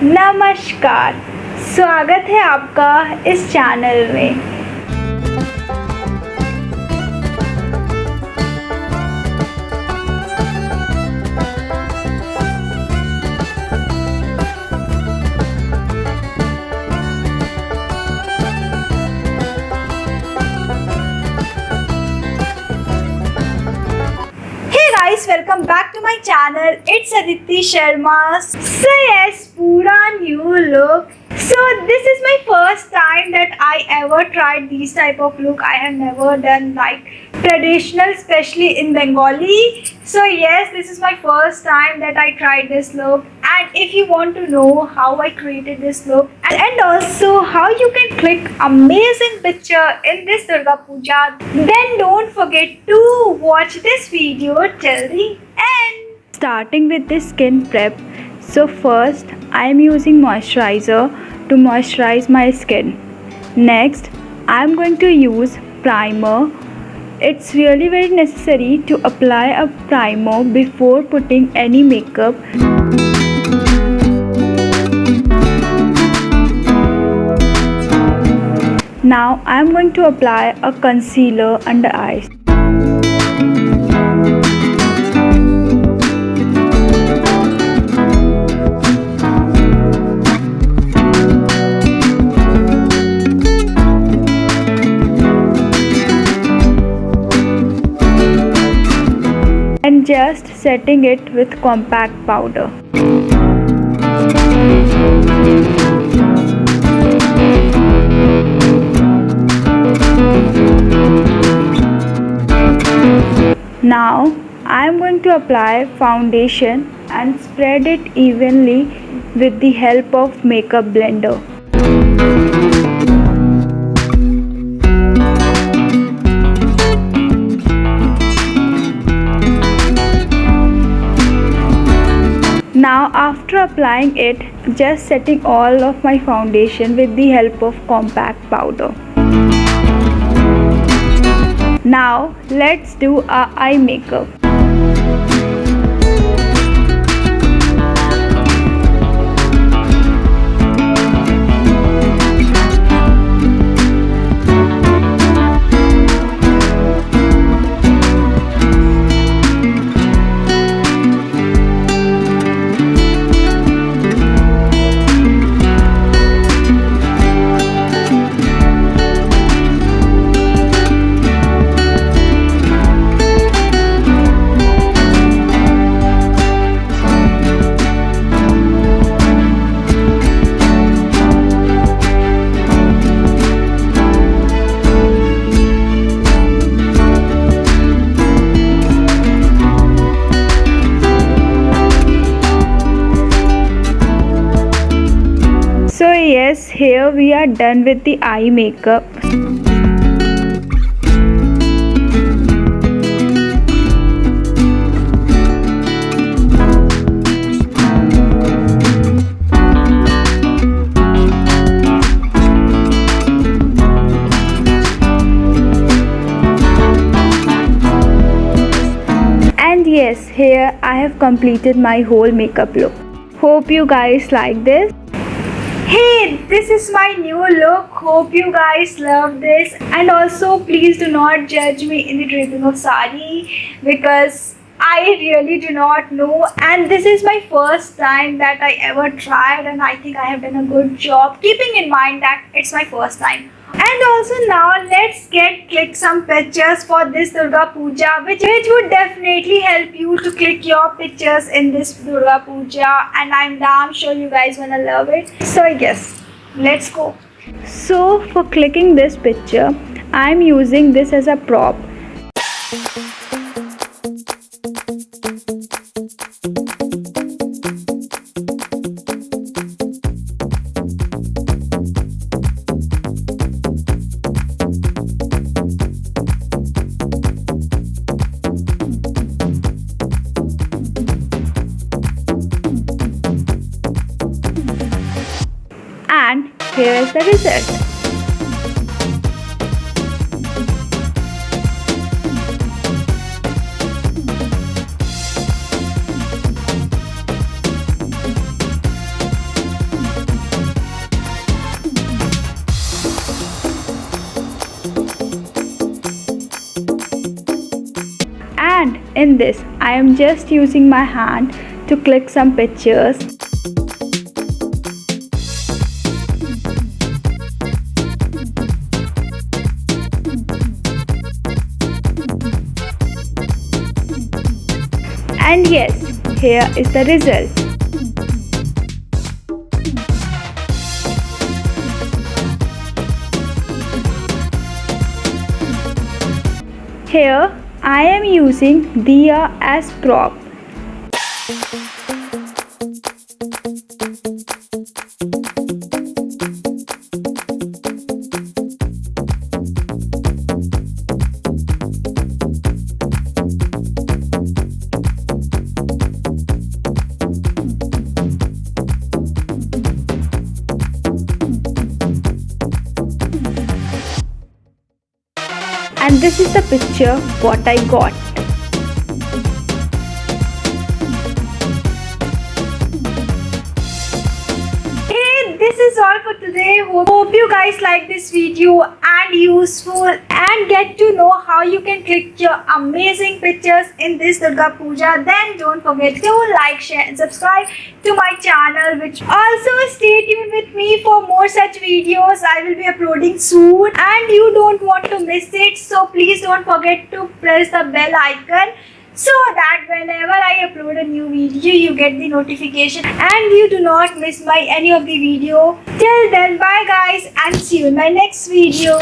नमस्कार, स्वागत है आपका इस चैनल में। Welcome back to my channel. It's Aditi Sharma. So yes, pura new look. So this is my first time that I ever tried these type of look. I have never done like traditional, especially in Bengali. So yes, this is my first time that I tried this look. And if you want to know how I created this look and also how you can click amazing picture in this Durga Puja, then don't forget to watch this video till the end. Starting with this skin prep. So first I am using moisturizer to moisturize my skin. Next I am going to use primer. It's really very necessary to apply a primer before putting any makeup. Now I am going to apply a concealer under eyes. And just setting it with compact powder. Now I am going to apply foundation and spread it evenly with the help of makeup blender. Now after applying it, just setting all of my foundation with the help of compact powder. Now let's do our eye makeup. So yes, here we are done with the eye makeup. And yes, here I have completed my whole makeup look. Hope you guys like this. Hey, this is my new look. Hope you guys love this. And also please do not judge me in the draping of saree because I really do not know, and this is my first time that I ever tried, and I think I have done a good job keeping in mind that it's my first time. And also now let's click some pictures for this Durga Puja, which would definitely help you to click your pictures in this Durga Puja, and I'm damn sure you guys gonna love it. So yes, let's go. So for clicking this picture, I'm using this as a prop. And here is the result. in this, I am just using my hand to click some pictures. And yes, here is the result. Here I am using Diya as prop. And this is the picture what I got. Hey, this is all for today. Hope you guys like this video and useful and get to know how you can click your amazing pictures in this Durga Puja. Then don't forget to like, share and subscribe to my channel, which also stay tuned with me for more such videos. I will be uploading soon and you don't want to miss it, so please don't forget to press the bell icon so that whenever I upload a new video you get the notification and you do not miss any of the video. Till then, bye guys and see you in my next video.